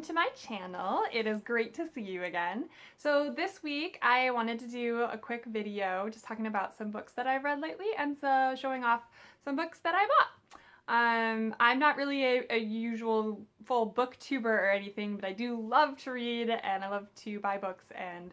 welcome to my channel. It is great to see you again. So this week I wanted to do a quick video just talking about some books that I've read lately and so showing off some books that I bought. I'm not really a usual full booktuber or anything, but I do love to read and I love to buy books and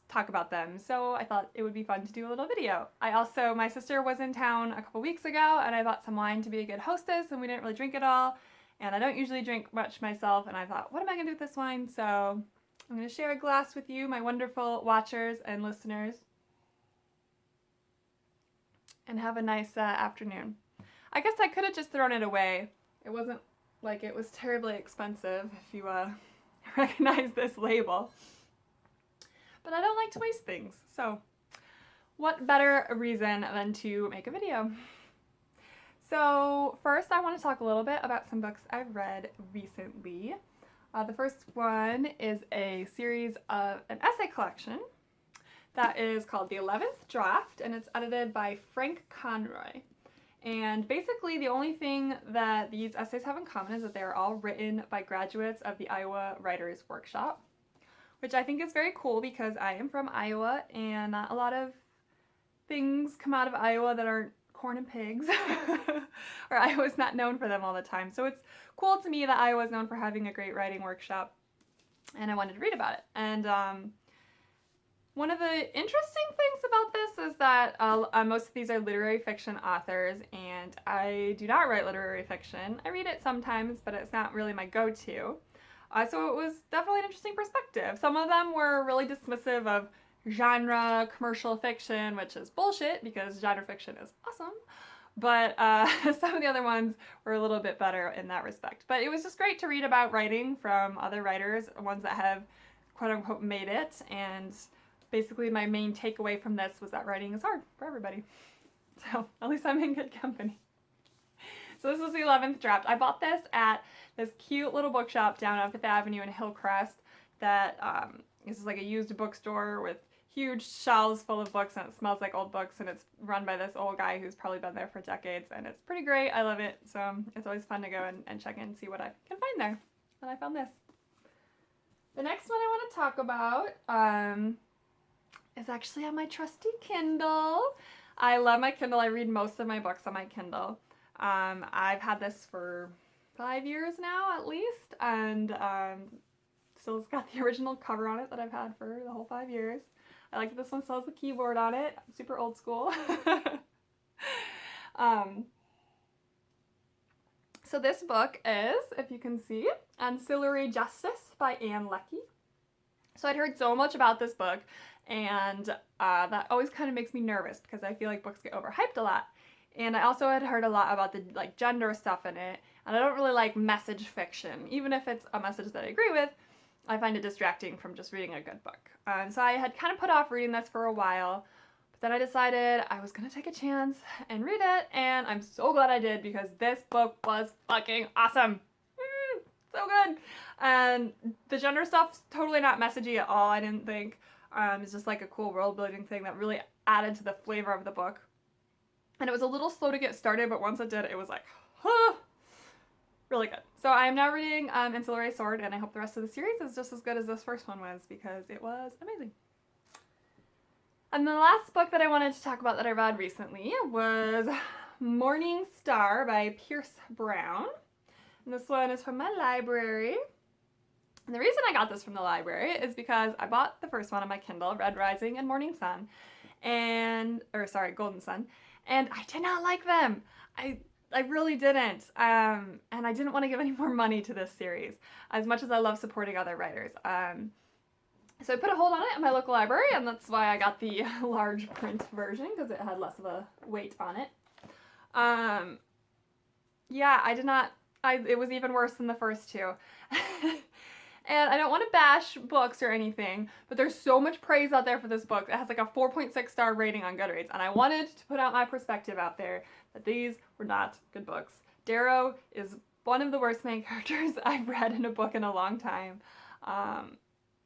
talk about them. So I thought it would be fun to do a little video. My sister was in town a couple weeks ago and I bought some wine to be a good hostess and we didn't really drink it all. And I don't usually drink much myself, and I thought, what am I going to do with this wine? So I'm going to share a glass with you, my wonderful watchers and listeners, and have a nice afternoon. I guess I could have just thrown it away. It wasn't like it was terribly expensive, if you recognize this label. But I don't like to waste things, so what better reason than to make a video? So first I want to talk a little bit about some books I've read recently. The first one is a series of an essay collection that is called The 11th Draft, and it's edited by Frank Conroy. And basically the only thing that these essays have in common is that they're all written by graduates of the Iowa Writers Workshop, which I think is very cool because I am from Iowa and not a lot of things come out of Iowa that aren't corn and pigs, or Iowa's not known for them all the time. So it's cool to me that Iowa's known for having a great writing workshop, and I wanted to read about it. And one of the interesting things about this is that most of these are literary fiction authors, and I do not write literary fiction. I read it sometimes, but it's not really my go-to. So it was definitely an interesting perspective. Some of them were really dismissive of genre commercial fiction, which is bullshit because genre fiction is awesome, but some of the other ones were a little bit better in that respect. But it was just great to read about writing from other writers, ones that have quote-unquote made it, and basically my main takeaway from this was that writing is hard for everybody. So at least I'm in good company. So this was the 11th Draft. I bought this at this cute little bookshop down on Fifth Avenue in Hillcrest that is like a used bookstore with huge shelves full of books, and it smells like old books, and it's run by this old guy who's probably been there for decades, and it's pretty great. I love it. So it's always fun to go and check in and see what I can find there. And I found this. The next one I want to talk about is actually on my trusty Kindle. I love my Kindle. I read most of my books on my Kindle. I've had this for 5 years now at least, and still it's got the original cover on it that I've had for the whole 5 years. I like that this one still has the keyboard on it. Super old school. So this book is, if you can see, Ancillary Justice by Ann Leckie. So I'd heard so much about this book, and that always kind of makes me nervous because I feel like books get overhyped a lot. And I also had heard a lot about the gender stuff in it, and I don't really like message fiction. Even if it's a message that I agree with, I find it distracting from just reading a good book. So I had kind of put off reading this for a while, but then I decided I was going to take a chance and read it, and I'm so glad I did because this book was fucking awesome. So good. And the gender stuff's totally not messagey at all, I didn't think. It's just like a cool world building thing that really added to the flavor of the book. And it was a little slow to get started, but once it did, it was like, huh, really good. So I am now reading Ancillary Sword, and I hope the rest of the series is just as good as this first one was because it was amazing. And the last book that I wanted to talk about that I read recently was Morning Star by Pierce Brown. And this one is from my library. And the reason I got this from the library is because I bought the first one on my Kindle, Red Rising and Morning Sun, Golden Sun, and I did not like them. I really didn't, and I didn't want to give any more money to this series, as much as I love supporting other writers. So I put a hold on it in my local library, and that's why I got the large print version, because it had less of a weight on it. Yeah, it was even worse than the first two. And I don't want to bash books or anything, but there's so much praise out there for this book. It has like a 4.6 star rating on Goodreads, and I wanted to put out my perspective out there that these were not good books. Darrow is one of the worst main characters I've read in a book in a long time.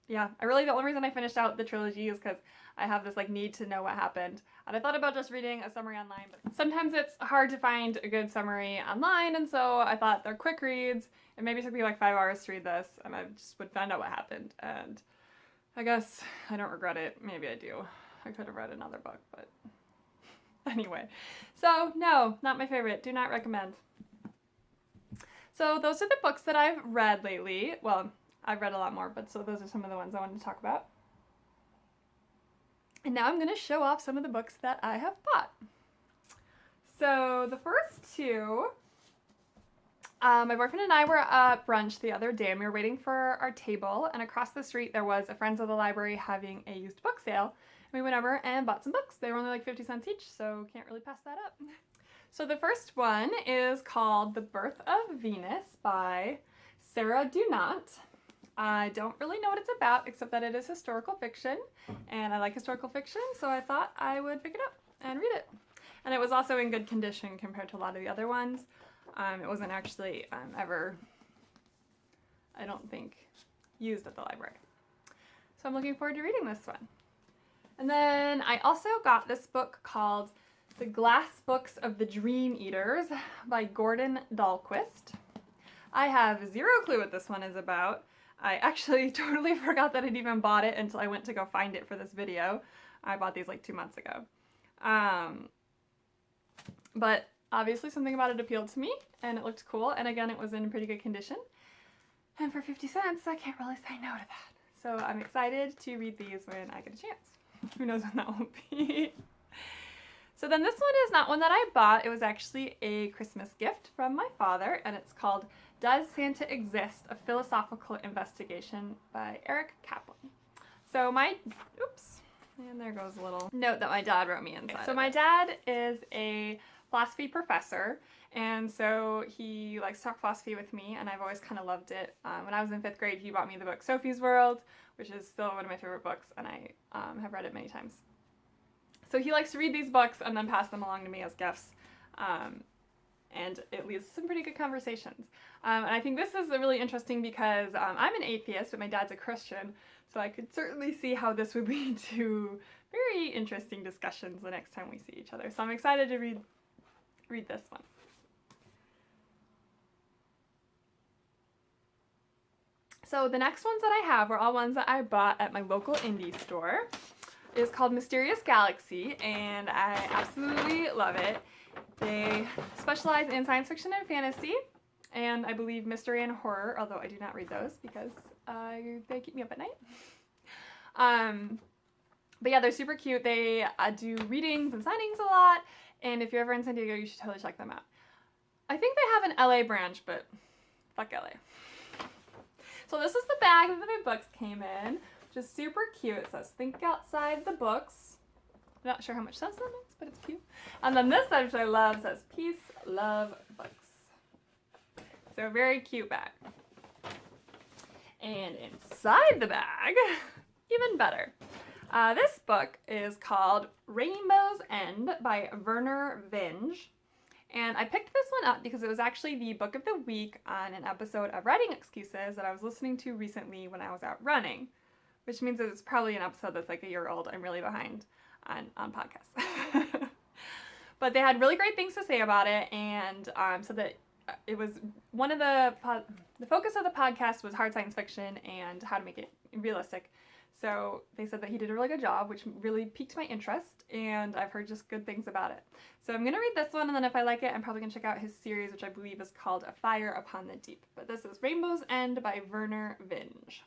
Yeah, the only reason I finished out the trilogy is because I have this like need to know what happened. And I thought about just reading a summary online, but sometimes it's hard to find a good summary online, and so I thought they're quick reads. It maybe took me like 5 hours to read this, and I just would find out what happened. And I guess I don't regret it. Maybe I do. I could have read another book, but anyway. So no, not my favorite. Do not recommend. So those are the books that I've read lately. Well, I've read a lot more, but so those are some of the ones I wanted to talk about. And now I'm going to show off some of the books that I have bought. So the first two, my boyfriend and I were at brunch the other day, and we were waiting for our table, and across the street there was a Friends of the Library having a used book sale. And we went over and bought some books. They were only like 50 cents each, so can't really pass that up. So the first one is called The Birth of Venus by Sarah Dunant. I don't really know what it's about, except that it is historical fiction, and I like historical fiction, so I thought I would pick it up and read it. And it was also in good condition compared to a lot of the other ones. It wasn't actually ever, I don't think, used at the library. So I'm looking forward to reading this one. And then I also got this book called The Glass Books of the Dream Eaters by Gordon Dahlquist. I have zero clue what this one is about. I actually totally forgot that I'd even bought it until I went to go find it for this video. I bought these like 2 months ago. But obviously something about it appealed to me, and it looked cool, and again it was in pretty good condition. And for 50 cents, I can't really say no to that. So I'm excited to read these when I get a chance. Who knows when that will be. So then this one is not one that I bought. It was actually a Christmas gift from my father, and it's called Does Santa Exist? A Philosophical Investigation by Eric Kaplan. So and there goes a little note that my dad wrote me inside. So my dad is a philosophy professor, and so he likes to talk philosophy with me, and I've always kind of loved it. When I was in 5th grade, he bought me the book Sophie's World, which is still one of my favorite books, and I have read it many times. So he likes to read these books and then pass them along to me as gifts, and it leads to some pretty good conversations. And I think this is really interesting because I'm an atheist, but my dad's a Christian, so I could certainly see how this would lead to very interesting discussions the next time we see each other. So I'm excited to read this one. So the next ones that I have are all ones that I bought at my local indie store. It's called Mysterious Galaxy, and I absolutely love it. They specialize in science fiction and fantasy, and I believe mystery and horror, although I do not read those because they keep me up at night. But yeah, they're super cute. They do readings and signings a lot, and if you're ever in San Diego, you should totally check them out. I think they have an LA branch, but fuck LA. So this is the bag that my books came in, which is super cute. It says Think Outside the Books. I'm not sure how much sense that makes, but it's cute. And then this side, which I love, says Peace, Love, Books. So very cute bag. And inside the bag, even better. This book is called Rainbow's End by Vernor Vinge. And I picked this one up because it was actually the book of the week on an episode of Writing Excuses that I was listening to recently when I was out running, which means that it's probably an episode that's like a year old. I'm really behind on podcasts. But they had really great things to say about it, and so that it was one of the focus of the podcast was hard science fiction and how to make it realistic. So they said that he did a really good job, which really piqued my interest, and I've heard just good things about it. So I'm going to read this one, and then if I like it, I'm probably going to check out his series, which I believe is called A Fire Upon the Deep. But this is Rainbow's End by Vernor Vinge.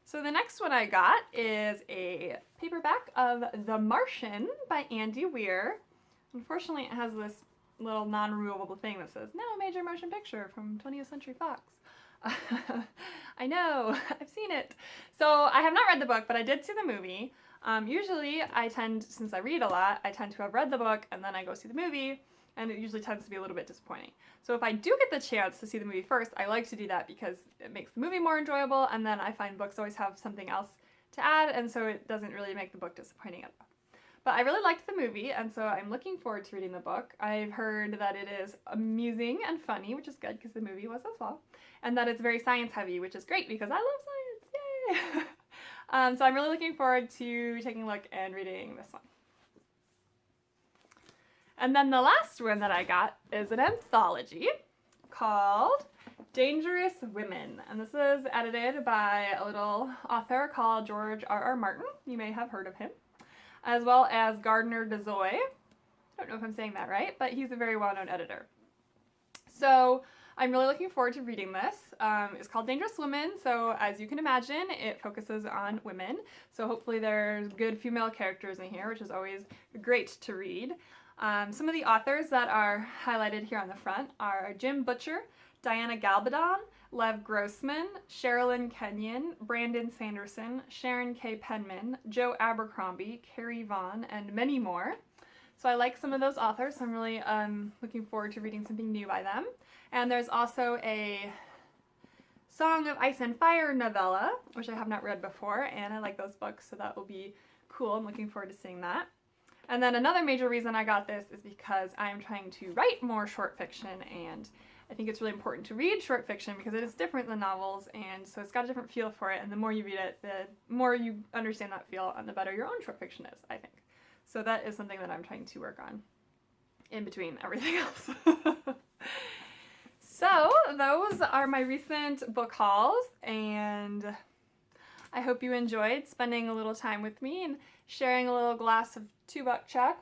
So the next one I got is a paperback of The Martian by Andy Weir. Unfortunately, it has this little non-removable thing that says, now a major motion picture from 20th Century Fox. I know, I've seen it. So I have not read the book, but I did see the movie. Usually since I read a lot, I tend to have read the book and then I go see the movie, and it usually tends to be a little bit disappointing. So if I do get the chance to see the movie first, I like to do that because it makes the movie more enjoyable, and then I find books always have something else to add, and so it doesn't really make the book disappointing at all. But I really liked the movie, and so I'm looking forward to reading the book. I've heard that it is amusing and funny, which is good because the movie was as well, and that it's very science heavy, which is great because I love science, yay! So I'm really looking forward to taking a look and reading this one. And then the last one that I got is an anthology called Dangerous Women. And this is edited by a little author called George R.R. Martin. You may have heard of him. As well as Gardner Dozois. I don't know if I'm saying that right, but he's a very well-known editor. So I'm really looking forward to reading this. It's called Dangerous Women, so as you can imagine, it focuses on women. So hopefully there's good female characters in here, which is always great to read. Some of the authors that are highlighted here on the front are Jim Butcher, Diana Gabaldon, Lev Grossman, Sherilyn Kenyon, Brandon Sanderson, Sharon K. Penman, Joe Abercrombie, Carrie Vaughn, and many more. So I like some of those authors, so I'm really looking forward to reading something new by them. And there's also a Song of Ice and Fire novella, which I have not read before, and I like those books, so that will be cool. I'm looking forward to seeing that. And then another major reason I got this is because I'm trying to write more short fiction, and I think it's really important to read short fiction because it is different than novels, and so it's got a different feel for it, and the more you read it, the more you understand that feel, and the better your own short fiction is, I think. So that is something that I'm trying to work on in between everything else. So those are my recent book hauls, and I hope you enjoyed spending a little time with me and sharing a little glass of $2 Chuk,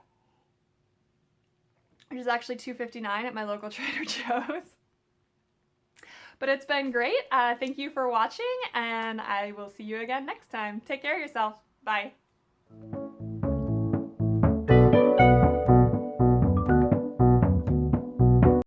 which is actually $2.59 at my local Trader Joe's. But it's been great. Thank you for watching, and I will see you again next time. Take care of yourself. Bye.